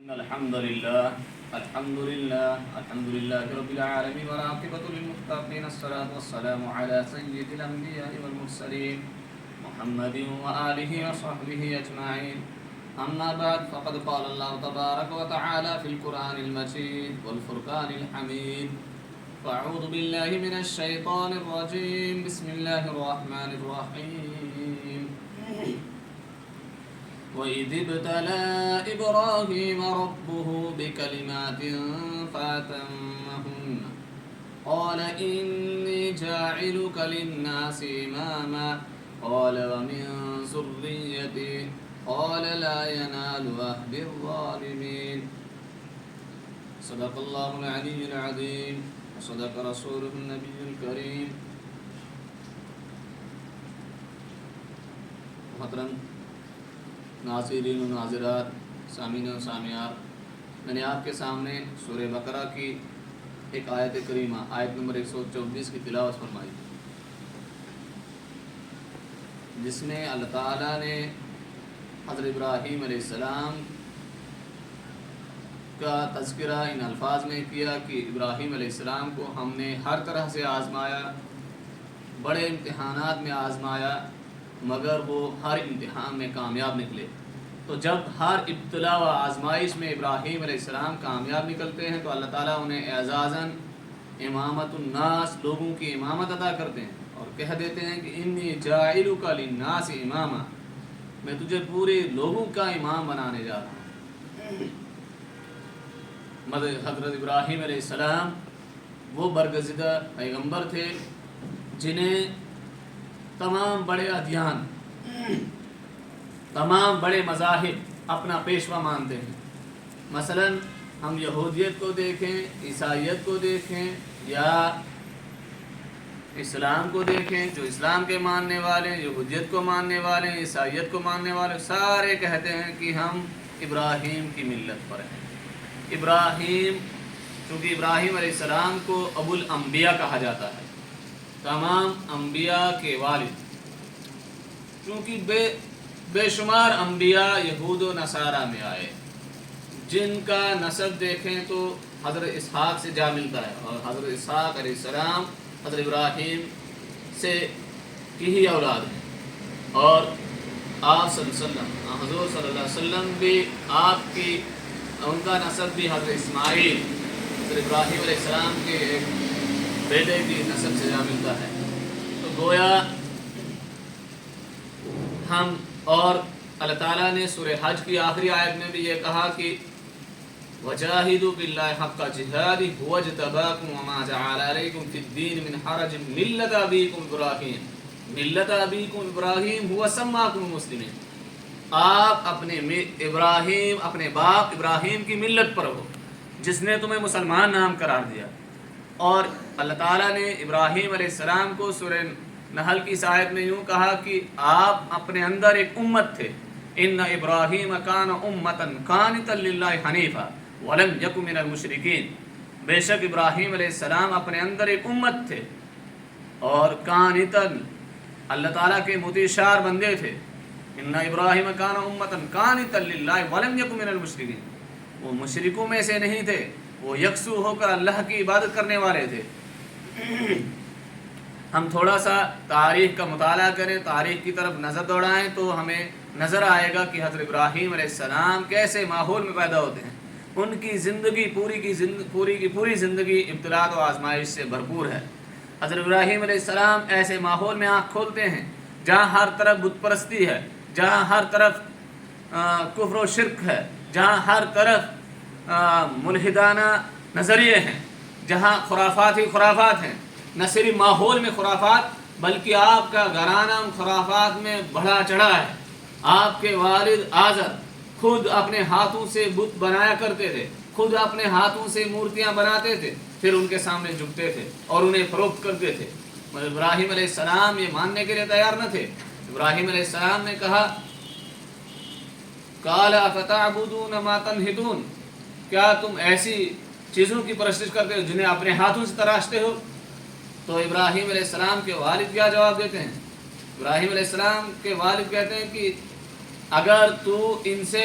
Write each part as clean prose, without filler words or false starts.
الحمد لله رب العالمين والعاقبة للمتقين الصلاة والسلام على سيد الأنبياء والمرسلين محمد وآله وصحبه أجمعين. أما بعد فقد قال الله تبارك وتعالى في القرآن المجيد والفرقان الحميد: فأعوذ بالله من الشيطان الرجيم. بسم الله الرحمن الرحيم. وَإِذِ ابْتَلَى إِبْرَاهِيمَ رَبُّهُ بِكَلِمَاتٍ فَأَتَمَّهُنَّ قَالَ إِنِّي جَاعِلُكَ لِلنَّاسِ إِمَامًا قَالَ وَمِنْ ذُرِّيَّتِي قَالَ لَا يَنَالُ عَهْدِ الظَّالِمِينَ. صدق الله العلي العظيم وصدق رسوله النبي الكريم. محترم ناظرین و ناظرات، سامعین و سامعات، میں نے آپ کے سامنے سورہ بقرہ کی ایک آیت کریمہ آیت نمبر 124 کی تلاوت فرمائی، جس میں اللہ تعالیٰ نے حضرت ابراہیم علیہ السلام کا تذکرہ ان الفاظ میں کیا کہ ابراہیم علیہ السلام کو ہم نے ہر طرح سے آزمایا، بڑے امتحانات میں آزمایا، مگر وہ ہر امتحان میں کامیاب نکلے. تو جب ہر ابتلا و آزمائش میں ابراہیم علیہ السلام کامیاب نکلتے ہیں تو اللہ تعالیٰ انہیں اعزازاً امامت الناس، لوگوں کی امامت عطا کرتے ہیں اور کہہ دیتے ہیں کہ انی جاعلک للناس اماما، میں تجھے پورے لوگوں کا امام بنانے جا رہا ہوں. حضرت ابراہیم علیہ السلام وہ برگزیدہ پیغمبر تھے جنہیں تمام بڑے ادیان، تمام بڑے مذاہب اپنا پیشوا مانتے ہیں. مثلا ہم یہودیت کو دیکھیں، عیسائیت کو دیکھیں یا اسلام کو دیکھیں، جو اسلام کے ماننے والے ہیں، یہودیت کو ماننے والے ہیں، عیسائیت کو ماننے والے، سارے کہتے ہیں کہ ہم ابراہیم کی ملت پر ہیں. ابراہیم، چونکہ ابراہیم علیہ السلام کو ابو الانبیاء کہا جاتا ہے، تمام انبیاء کے والد، کیونکہ بے شمار انبیاء یہود و نصارہ میں آئے، جن کا نسب دیکھیں تو حضرت اسحاق سے جا ملتا ہے، اور حضرت اسحاق علیہ السلام حضرت ابراہیم سے کی ہی اولاد ہیں. اور آپ صلی اللہ علیہ وسلم، حضور صلی اللہ علیہ وسلم بھی آپ کی، ان کا نسب بھی حضرت اسماعیل، حضرت ابراہیم علیہ السلام کے ایک بیٹے کی نسب سے جا ملتا ہے. تو گویا ہم، اور اللہ تعالیٰ نے سورہ حج کی آخری آیت میں بھی یہ کہا کہ وَجَاهِدُوا بِاللَّهِ حَقَّ جِهَادِهِ هُوَ اجْتَبَاكُمْ وَمَا جَعَلَ عَلَيْكُمْ فِي الدِّينِ مِنْ حَرَجٍ مِلَّةَ أَبِيكُمْ إِبْرَاهِيمَ مِلَّةَ أَبِيكُمْ إِبْرَاهِيمَ هُوَ سَمَّاكُمُ الْمُسْلِمِينَ. آپ اپنے ابراہیم، اپنے باپ ابراہیم کی ملت پر ہو، جس نے تمہیں مسلمان نام قرار دیا. اور اللہ تعالیٰ نے ابراہیم علیہ السلام کو سورہ نحل کی آیت میں یوں کہا کہ آپ اپنے اندر ایک امت تھے. ان ابراہیم کان امۃ قانتا للہ حنیفا ولم یک من المشرکین. بے شک ابراہیم علیہ السلام اپنے اندر ایک امت تھے اور قانتا، اللہ تعالیٰ کے مطیع شار بندے تھے. ان ابراہیم کان امۃ قانتا للہ ولم یک من المشرکین، وہ مشرکوں میں سے نہیں تھے، وہ یکسو ہو کر اللہ کی عبادت کرنے والے تھے. ہم تھوڑا سا تاریخ کا مطالعہ کریں، تاریخ کی طرف نظر دوڑائیں تو ہمیں نظر آئے گا کہ حضرت ابراہیم علیہ السلام کیسے ماحول میں پیدا ہوتے ہیں. ان کی زندگی پوری کی پوری زندگی ابتلاء و آزمائش سے بھرپور ہے. حضرت ابراہیم علیہ السلام ایسے ماحول میں آنکھ کھولتے ہیں جہاں ہر طرف بت پرستی ہے، جہاں ہر طرف کفر و شرک ہے، جہاں ہر طرف ملحدانہ نظریے ہیں، جہاں خرافات ہی خرافات ہیں. نہ صرف ماحول میں خرافات، بلکہ آپ کا گھرانہ خرافات میں بڑھا چڑھا ہے. آپ کے والد آزر خود اپنے ہاتھوں سے بت بنایا کرتے تھے، خود اپنے ہاتھوں سے مورتیاں بناتے تھے، پھر ان کے سامنے جھکتے تھے اور انہیں فروخت کرتے تھے. مگر ابراہیم علیہ السلام یہ ماننے کے لیے تیار نہ تھے. ابراہیم علیہ السلام نے کہا قال افتعبدون ما تنحتون، کیا تم ایسی چیزوں کی پرستش کرتے ہو جنہیں اپنے ہاتھوں سے تراشتے ہو؟ تو ابراہیم علیہ السلام کے والد کیا جواب دیتے ہیں؟ ابراہیم علیہ السلام کے والد کہتے ہیں کہ اگر تو ان سے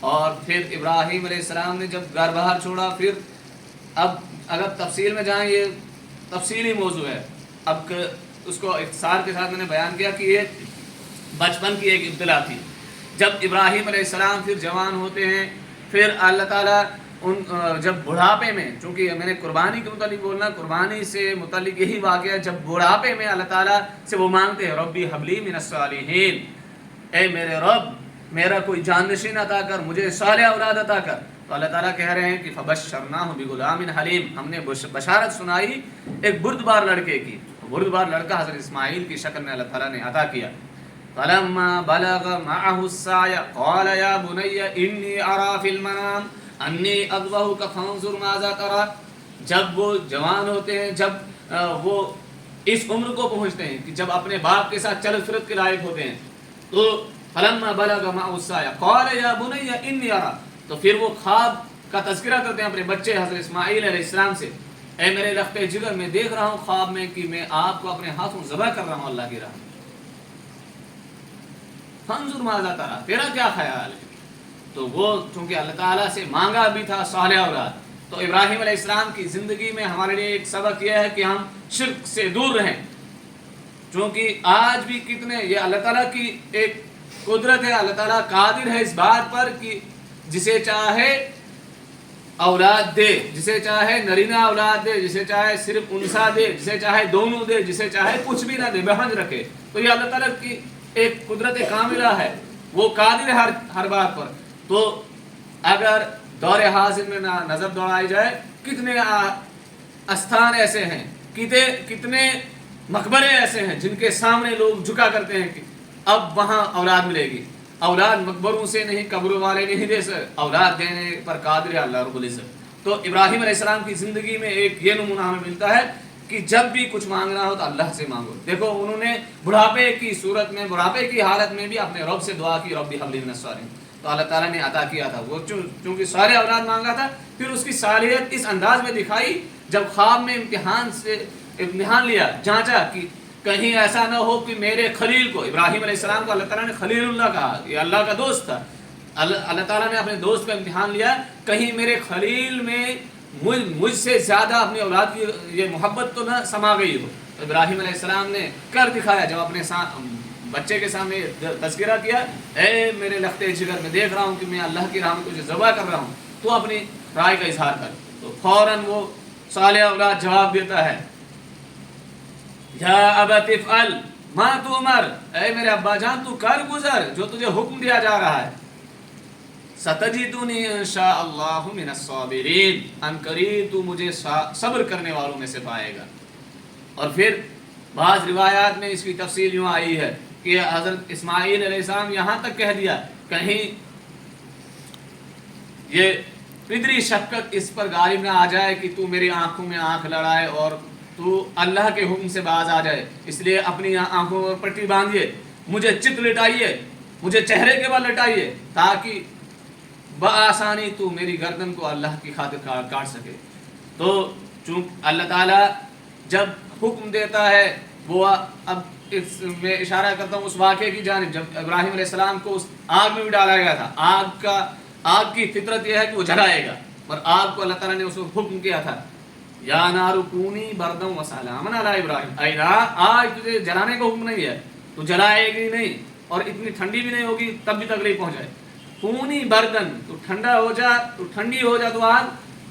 اور پھر ابراہیم علیہ السلام نے جب گھر باہر چھوڑا، پھر اب اگر تفصیل میں جائیں، یہ تفصیلی موضوع ہے، اب اس کو اختصار کے ساتھ میں نے بیان کیا کہ یہ بچپن کی ایک ابتلا تھی۔ جب ابراہیم علیہ السلام پھر جوان ہوتے ہیں، پھر اللہ تعالیٰ جب بڑھاپے میں، چونکہ میں نے قربانی کے متعلق بولنا، قربانی سے متعلق یہی واقعہ ہے، جب بڑھاپے میں اللہ تعالیٰ سے وہ مانگتے ہیں ربی حبلی من الصالحین، اے میرے رب میرا کوئی جانشین عطا کر، مجھے صالح اولاد عطا کر، تو اللہ تعالیٰ کہہ رہے ہیں کہ فبشرناہ بغلام حلیم، ہم نے بشارت سنائی ایک بردبار لڑکے کی۔ بردبار لڑکا حضرت اسماعیل کی شکل میں اللہ تعالیٰ نے عطا کیا۔ فلما بلغ معه السعي قال يا بني اني ارى في المنام انی اذبحک فانظر ماذا ترى، جب وہ جوان ہوتے ہیں، جب وہ اس عمر کو پہنچتے ہیں کہ جب اپنے باپ کے ساتھ چل فرت کے لائق ہوتے ہیں، تو فلما بلغ معه السعي قال يا بني اني ارى، تو پھر وہ خواب کا تذکرہ کرتے ہیں اپنے بچے حضرت اسماعیل علیہ السلام سے، اے میرے لخت جگر میں دیکھ رہا ہوں خواب میں کہ میں آپ کو اپنے ہاتھوں ذبح کر رہا ہوں اللہ کی راہ میں، فانظر ماذا ترى، تیرا کیا خیال ہے؟ تو وہ چونکہ اللہ تعالیٰ سے مانگا بھی تھا صالح اولاد، تو ابراہیم علیہ السلام کی زندگی میں ہمارے لیے ایک سبق یہ ہے کہ ہم شرک سے دور رہیں، چونکہ آج بھی کتنے، یہ اللہ تعالیٰ کی ایک قدرت ہے، اللہ تعالیٰ قادر ہے اس بات پر کہ جسے چاہے اولاد دے، جسے چاہے نرینہ اولاد دے، جسے چاہے صرف انسا دے، جسے چاہے دونوں دے، جسے چاہے کچھ بھی نہ دے، بہنج رکھے، تو یہ اللہ تعالیٰ کی ایک قدرت کاملہ ہے، وہ قادر ہے ہر بات پر۔ تو اگر دور حاضر میں نظر دوڑائی جائے، کتنے استھان ایسے ہیں، کتنے مقبرے ایسے ہیں جن کے سامنے لوگ جھکا کرتے ہیں کہ اب وہاں اولاد ملے گی، اولاد مقبروں سے نہیں، قبروں والے نہیں دے سکتے، اولاد دینے پر قادر ہے اللہ رب العزت۔ تو ابراہیم علیہ السلام کی زندگی میں ایک یہ نمونہ ہمیں ملتا ہے کہ جب بھی کچھ مانگنا ہو تو اللہ سے مانگو۔ دیکھو انہوں نے بڑھاپے کی صورت میں، بڑھاپے کی حالت میں بھی اپنے رب سے دعا کی رب حبلی من الصالحین، تو اللہ تعالیٰ نے عطا کیا تھا، وہ چونکہ سارے اولاد مانگا تھا، پھر اس کی صالحیت اس انداز میں دکھائی جب خواب میں امتحان لیا، جانچا کہ کہیں ایسا نہ ہو کہ میرے خلیل کو، ابراہیم علیہ السلام کو اللہ تعالیٰ نے خلیل اللہ کہا، یہ اللہ کا دوست تھا، اللہ تعالیٰ نے اپنے دوست کا امتحان لیا، کہیں میرے خلیل میں مجھ سے زیادہ اپنی اولاد کی یہ محبت تو نہ سما گئی ہو۔ تو ابراہیم علیہ السلام نے کر دکھایا، جب اپنے بچے کے سامنے تذکرہ کیا، اے میرے لخت جگر میں دیکھ رہا ہوں کہ میں اللہ کی راہ میں تجھے ذبح کر رہا ہوں، تو اپنی رائے کا اظہار کر، تو فوراً وہ صالح اولاد جواب دیتا ہے، یا ابت افعل ما تؤمر، اے میرے ابا جان تو کر گزر جو تجھے حکم دیا جا رہا ہے، ستجدنی انشاء اللہ من الصابرین، ان قریب تو مجھے صبر کرنے والوں میں سے پائے گا۔ اور پھر بعض روایات میں اس کی تفصیل یوں آئی ہے کہ حضرت اسماعیل علیہ السلام یہاں تک کہہ دیا، کہیں یہ پدری شفقت اس پر غالب نہ آ جائے کہ تو میری آنکھوں میں آنکھ لڑائے اور تو اللہ کے حکم سے باز آ جائے، اس لیے اپنی آنکھوں پر پٹی باندھیے، مجھے چت لٹائیے، مجھے چہرے کے بل لٹائیے، تاکہ بآسانی تو میری گردن کو اللہ کی خاطر کاٹ سکے۔ تو چونکہ اللہ تعالیٰ جب حکم دیتا ہے، وہ اب میں اشارہ کرتا ہوں اس واقعے کی جانب، جب ابراہیم علیہ السلام کو اس آگ میں بھی ڈالا گیا تھا، آگ کی فطرت یہ ہے کہ وہ جلائے گا، اور آگ کو اللہ تعالیٰ نے اس کو حکم کیا تھا، یا نار کونی بردًا وسلاما علی ابراہیم، اے نار آج تجھے جلانے کا حکم نہیں ہے، تو جلائے گی نہیں، اور اتنی ٹھنڈی بھی نہیں ہوگی تب بھی تکلیف پہنچ جائے، کونی بردن، تو ٹھنڈا ہو جا، تو ٹھنڈی ہو جا تو آگ،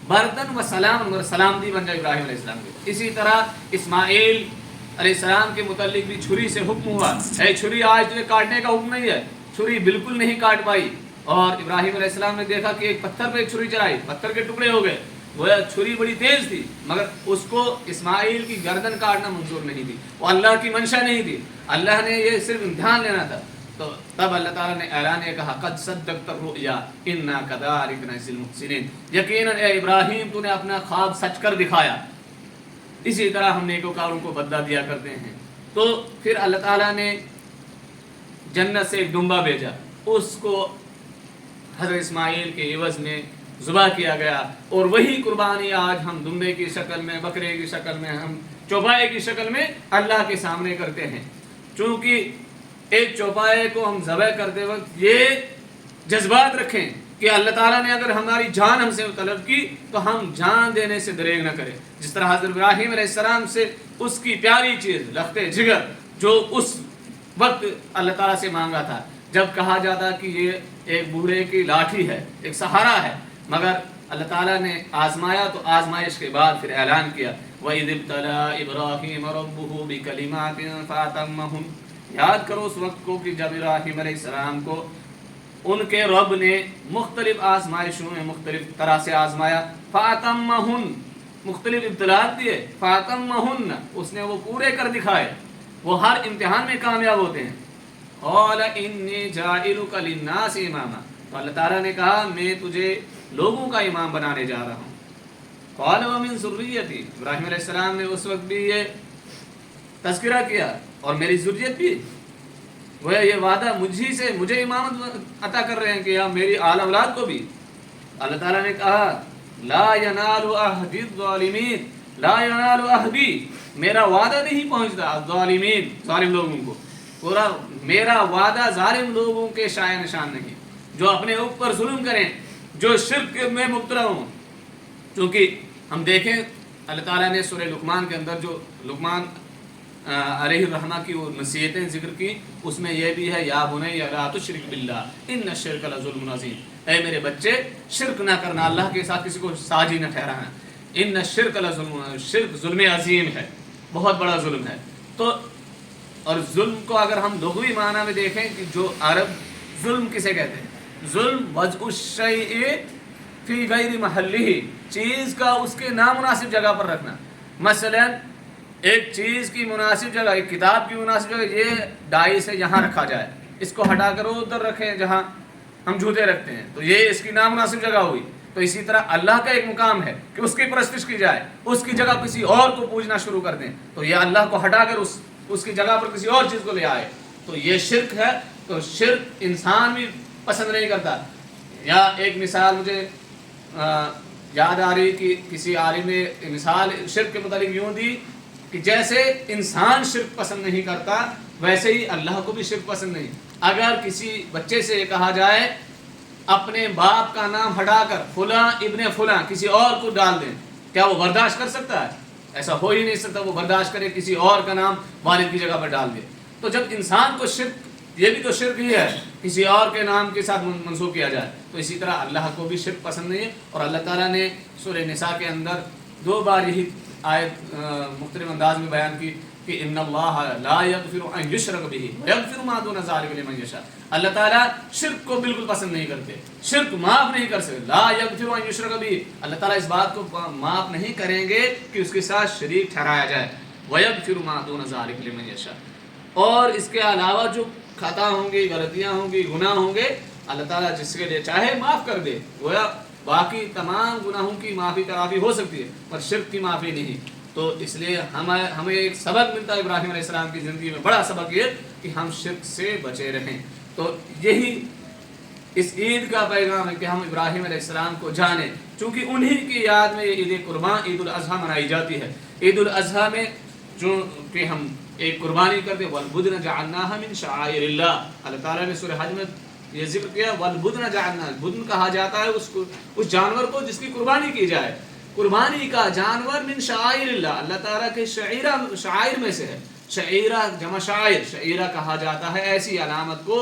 بردن و سلام، اور سلامتی بن جائے ابراہیم علیہ السلام کے۔ اسی طرح اسماعیل علیہ السلام کے متعلق بھی چھری سے حکم ہوا، اے چھری آج تجھے کاٹنے کا حکم نہیں ہے، چھری بالکل نہیں کاٹ پائی، اور ابراہیم علیہ السلام نے دیکھا کہ ایک پتھر پہ ایک چھری چلائی، پتھر کے ٹکڑے ہو گئے، وہ چھری بڑی تیز تھی، مگر اس کو اسماعیل کی گردن کاٹنا منظور نہیں تھی، وہ اللہ کی منشا نہیں تھی، اللہ نے یہ صرف امتحان لینا تھا۔ تو تب اللہ تعالیٰ نے اعلان کہا، قد صدقت الرؤیا انا کذلک نجزی المحسنین، یقیناً اے ابراہیم تو نے اپنا خواب سچ کر دکھایا، اسی طرح ہم نیکوکاروں کو بدلہ دیا کرتے ہیں۔ تو پھر اللہ تعالیٰ نے جنت سے ایک دمبا بھیجا، اس کو حضرت اسماعیل کے عوض میں ذبح کیا گیا، اور وہی قربانی آج ہم دمبے کی شکل میں، بکرے کی شکل میں، ہم چوپائے کی شکل میں اللہ کے سامنے کرتے ہیں۔ چونکہ ایک چوپائے کو ہم ذبح کرتے وقت یہ جذبات رکھیں کہ اللہ تعالیٰ نے اگر ہماری جان ہم سے طلب کی تو ہم جان دینے سے دریغ نہ کریں. جس طرح حضرت ابراہیم علیہ السلام سے اس کی پیاری چیز لخت جگر جو اس وقت اللہ تعالیٰ سے مانگا تھا، جب کہا جاتا کہ یہ ایک بوڑھے کی لاٹھی ہے، ایک سہارا ہے، مگر اللہ تعالیٰ نے آزمایا تو آزمائش کے بعد پھر اعلان کیا وَإِذِ ابْتَلَىٰ إِبْرَاهِيمَ رَبُّهُ بِكَلِمَاتٍ فَأَتَمَّهُنَّ. یاد کرو اس وقت کو کہ جب ابراہیم علیہ السلام کو ان کے رب نے مختلف آزمائشوں میں مختلف طرح سے آزمایا. فَأَتَمَّهُنَّ مختلف ابتلاءات دیے، فَأَتَمَّهُنَّ اس نے وہ پورے کر دکھائے. وہ ہر امتحان میں کامیاب ہوتے ہیں. قَالَ إِنِّي جَاعِلُكَ لِلنَّاسِ إِمَامًا. تو اللہ تعالیٰ نے کہا میں تجھے لوگوں کا امام بنانے جا رہا ہوں. قَالَ وَمِن ذُرِّيَّتِي. ابراہیم علیہ السلام نے اس وقت بھی یہ تذکرہ کیا اور میری ذریت بھی. وہ یہ وعدہ مجھے امامت عطا کر رہے ہیں کہ میری آل اولاد کو بھی. اللہ تعالیٰ نے کہا لا ینال عہدی الظالمین، لا ینال عہدی، میرا وعدہ نہیں پہنچتا الظالمین، ظالم لوگوں کو. پورا میرا وعدہ ظالم لوگوں کے شائع نشان نہیں، جو اپنے اوپر ظلم کریں، جو شرک میں مبتلا ہوں. چونکہ ہم دیکھیں اللہ تعالیٰ نے سورہ لقمان کے اندر جو لقمان علیہ الرحمہ کی وہ نصیحتیں ذکر کی، اس میں یہ بھی ہے یا بنی لا تشرک باللہ ان الشرک لظلم عظیم. اے میرے بچے شرک نہ کرنا، اللہ کے ساتھ کسی کو ساجی نہ ٹھہرانا. ان الشرک لظلم، شرک ظلم عظیم ہے، بہت بڑا ظلم ہے. تو اور ظلم کو اگر ہم لغوی معنی میں دیکھیں کہ جو عرب ظلم کسے کہتے ہیں، ظلم وضع الشیء فی غیر محلہ، چیز کا اس کے نامناسب جگہ پر رکھنا. مثلا ایک چیز کی مناسب جگہ، ایک کتاب کی مناسب جگہ، یہ ڈائی سے یہاں رکھا جائے، اس کو ہٹا کر ادھر رکھیں جہاں ہم جوتے رکھتے ہیں، تو یہ اس کی نامناسب جگہ ہوئی. تو اسی طرح اللہ کا ایک مقام ہے کہ اس کی پرستش کی جائے، اس کی جگہ کسی اور کو پوجنا شروع کر دیں، تو یہ اللہ کو ہٹا کر اس کی جگہ پر کسی اور چیز کو لے آئے، تو یہ شرک ہے. تو شرک انسان بھی پسند نہیں کرتا. یا ایک مثال مجھے یاد آ رہی کہ کسی عالم نے مثال شرک کے متعلق یوں دی کہ جیسے انسان شرک پسند نہیں کرتا ویسے ہی اللہ کو بھی شرک پسند نہیں. اگر کسی بچے سے یہ کہا جائے اپنے باپ کا نام ہٹا کر فلاں ابن فلاں کسی اور کو ڈال دیں، کیا وہ برداشت کر سکتا ہے؟ ایسا ہو ہی نہیں سکتا وہ برداشت کرے کسی اور کا نام والد کی جگہ پر ڈال دے. تو جب انسان کو شرک، یہ بھی تو شرک ہی ہے، کسی اور کے نام کے ساتھ منسوب کیا جائے، تو اسی طرح اللہ کو بھی شرک پسند نہیں ہے. اور اللہ تعالیٰ نے سورہ نساء کے اندر 2 بار یہی آیت مختلف انداز میں بیان کی کہ ان اللہ لا یغفر ان یشرک بہ ویغفر ما دون ذلک لمن یشاء. اللہ تعالیٰ شرک کو بالکل پسند نہیں کرتے، شرک معاف نہیں کر سکتے. لا یغفر ان یشرک بہ، اللہ تعالیٰ اس بات کو معاف نہیں کریں گے کہ اس کے ساتھ شریک ٹھہرایا جائے. ویغفر ما دون ذلک لمن یشاء. اور اس کے علاوہ جو خطا ہوں گی، غلطیاں ہوں گی، گناہ ہوں گے، اللہ تعالیٰ جس کے لیے چاہے معاف کر دے. گویا باقی تمام گناہوں کی معافی تعافی ہو سکتی ہے پر شرک کی معافی نہیں. تو اس لیے ہمیں ایک سبق ملتا ہے ابراہیم علیہ السلام کی زندگی میں، بڑا سبق یہ کہ ہم شرک سے بچے رہیں. تو یہی اس عید کا پیغام ہے کہ ہم ابراہیم علیہ السلام کو جانیں، چونکہ انہی کی یاد میں یہ عید قربان، عید الاضحیٰ منائی جاتی ہے. عید الاضحیٰ میں جو کہ ہم ایک قربانی کرتے ہیں، والبدن جعلناها من شعائر اللہ. اللہ تعالیٰ نے سورہ حج میں یہ ذکر کیا والبدن جعلنا، بدن کہا جاتا ہے اس جانور کو جس کی قربانی کی جائے. قربانی کا جانور من شعائر اللہ، اللہ تعالیٰ کے شعائر میں سے ہے. شعیرہ جمع شاعر، شعیرہ کہا جاتا ہے ایسی علامت کو،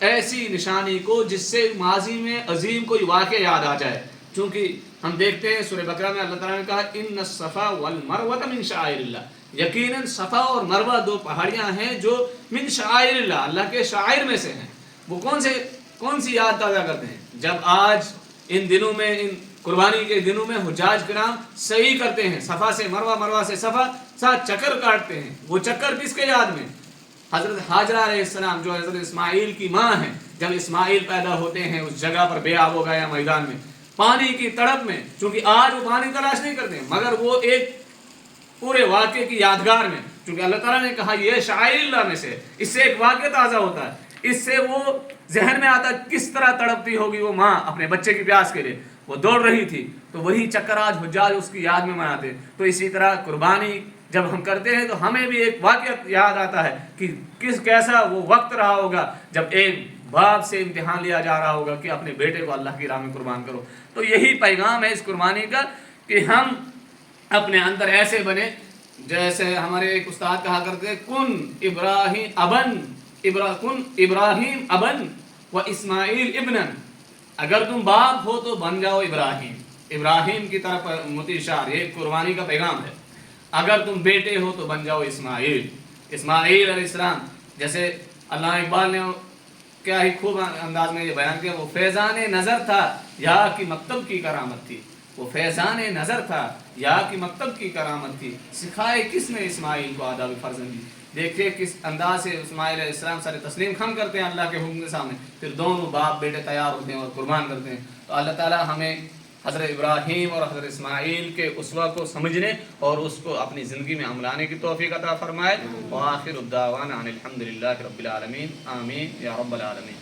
ایسی نشانی کو جس سے ماضی میں عظیم کوئی واقعہ یاد آ جائے. چونکہ ہم دیکھتے ہیں سورہ بقرہ میں اللہ تعالیٰ نے کہا ان الصفا والمروہ من شعائر اللہ، یقیناً صفا اور مروہ 2 پہاڑیاں ہیں جو من شعائر اللہ، اللہ کے شعائر میں سے ہیں. وہ کون سی یاد تازہ کرتے ہیں؟ جب آج ان دنوں میں، ان قربانی کے دنوں میں حجاج کرام سعی کرتے ہیں صفا سے مروہ، مروہ سے صفا، ساتھ چکر کاٹتے ہیں. وہ چکر کس کے یاد میں؟ حضرت حاجرہ علیہ السلام جو حضرت اسماعیل کی ماں ہیں، جب اسماعیل پیدا ہوتے ہیں اس جگہ پر بے آب ہو گیا میدان میں، پانی کی تڑپ میں، چونکہ آج وہ پانی تلاش نہیں کرتے ہیں مگر وہ ایک پورے واقعے کی یادگار میں، چونکہ اللہ تعالیٰ نے کہا یہ شعائر اللہ میں سے، اس سے ایک واقعہ تازہ ہوتا ہے، اس سے وہ ذہن میں آتا کس طرح تڑپتی ہوگی وہ ماں اپنے بچے کی پیاس کے لیے، وہ دوڑ رہی تھی. تو وہی چکر آج حجاج اس کی یاد میں مناتے. تو اسی طرح قربانی جب ہم کرتے ہیں تو ہمیں بھی ایک واقعہ یاد آتا ہے کہ کیسا وہ وقت رہا ہوگا جب ایک باپ سے امتحان لیا جا رہا ہوگا کہ اپنے بیٹے کو اللہ کی راہ میں قربان کرو. تو یہی پیغام ہے اس قربانی کا کہ ہم اپنے اندر ایسے بنے جیسے ہمارے ایک استاد کہا کرتے کن ابراہیم ابن و اسماعیل ابنن. اگر تم باپ ہو تو بن جاؤ ابراہیم کی طرف متشار. یہ قربانی کا پیغام ہے. اگر تم بیٹے ہو تو بن جاؤ اسماعیل علیہ السلام. جیسے علامہ اقبال نے کیا ہی خوب انداز میں یہ بیان کیا, وہ فیضان نظر تھا یا کہ مکتب کی کرامت تھی. وہ فیضان نظر تھا یا کہ مکتب کی کرامت تھی. سکھائے کس نے اسماعیل کو آداب فرزندی. دیکھیے کس انداز سے اسماعیل علیہ السلام سارے تسلیم خم کرتے ہیں اللہ کے حکم کے سامنے, پھر دونوں باپ بیٹے تیار ہوتے ہیں اور قربان کرتے ہیں. تو اللہ تعالی ہمیں حضرت ابراہیم اور حضرت اسماعیل کے اسوہ کو سمجھنے اور اس کو اپنی زندگی میں عملانے کی توفیق عطا فرمائے. وآخر الدعوانا ان الحمد للہ رب العالمین. آمین یا رب العالمین.